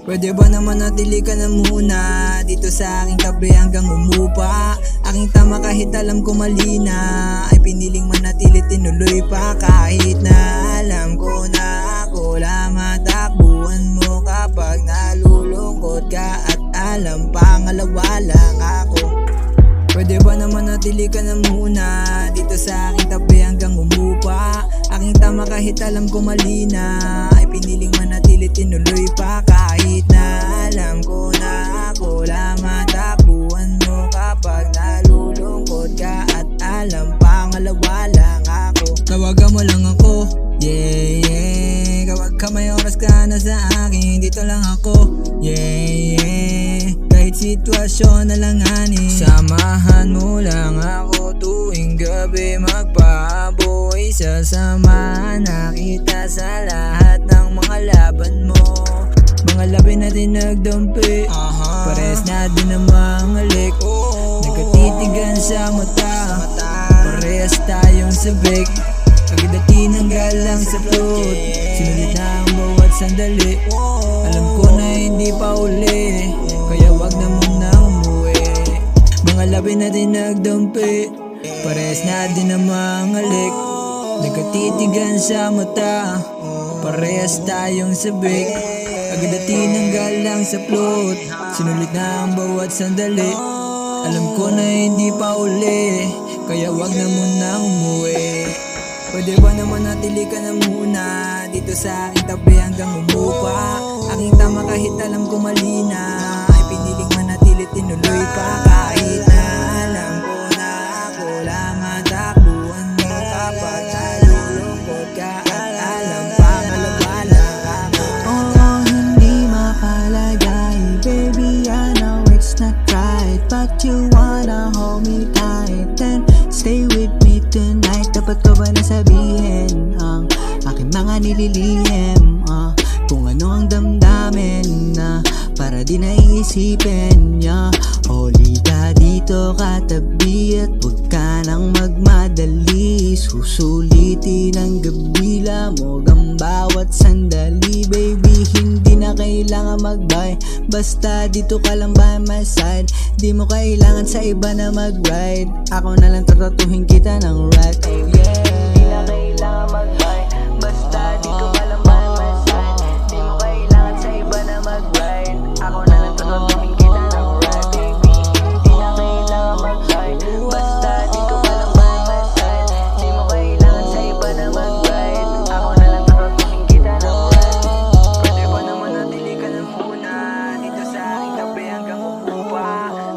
Pwede ba naman natili ka na muna dito sa aking tabi hanggang umupa? Aking tama kahit alam ko mali na, ay piniling manatili tinuloy pa. Kahit na alam ko na ako lang matakbuhan mo kapag nalulungkot ka, at alam pangalawa lang ako. Pwede ba naman natili ka na muna dito sa aking tabi hanggang umupa? Aking tama kahit alam ko mali na, ay piniling manatili tinuloy pa. Kahit na alam ko na ako lang matakbuhan mo kapag nalulungkot ka, at alam pangalawa lang ako. Tawagan mo lang ako, yeah, yeah. Kapag ka may oras ka na sa akin, dito lang ako, yeah, yeah. Kahit sitwasyon na lang ani, samahan mo lang ako tuwing gabi magpaboy. Sasamahan na kita sa lahat ng mga laban mo. Mga labi natin nagdampi, pares na din ang mga lik. Nagkatitigan sa mata, pares tayong sabik. Agad tinanggal lang sa float, sinulit na ang bawat sandali. Alam ko na hindi pa uli, kaya wag na muna umuwi. Mga labi natin nagdampi, pares na din ang mga lik. Nagkatitigan sa mata, parehas tayong sabik. Agad tinanggal lang sa float, sinulit na ang bawat sandali. Alam ko na hindi pa uli, kaya wag na muna umuwi. Pwede ba naman natili ka na muna dito sa aking tabi hanggang umupa? Aking tama kahit alam ko mali na, ay piniling manatili tinuloy pa. Kahit na alam ko na ako lang matakbuhan mo kapag nalulungkot ka, at alam pangalawa lang ako. Oh, hindi mapalagay, baby, I know it's not right, but you wanna hold me tight and stay with me tonight. Dapat ko ba nasabihin ang aking mga nililihim? Kung ano ang damdamin na para di naiisipin niya. Huli ka dito katabi at huwag ka nang magmadali. Susulitin ang gabila mo ang bawat sandali. Baby, hindi na kailangan magbay, basta dito ka lang by my side. Di mo kailangan sa iba na mag-ride, ako na lang tatatuhin kita ng right. Oh yeah, hindi na kailangan magbay, basta dito ka lang by my side. Di mo kailangan sa iba na mag-ride, ako na lang tatatuhin kita ng right. Baby, hindi na kailangan magbay, basta dito ka lang by my side. Di mo kailangan sa iba na mag-ride, ako na lang tatatuhin kita ng right. Pwede ba naman natili ka na muna dito sa aking tabi hanggang umupa?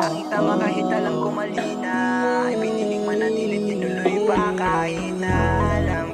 Aking tama kahit alam ko mali na, ay piniling manatili tinuloy pa. Kahit na alam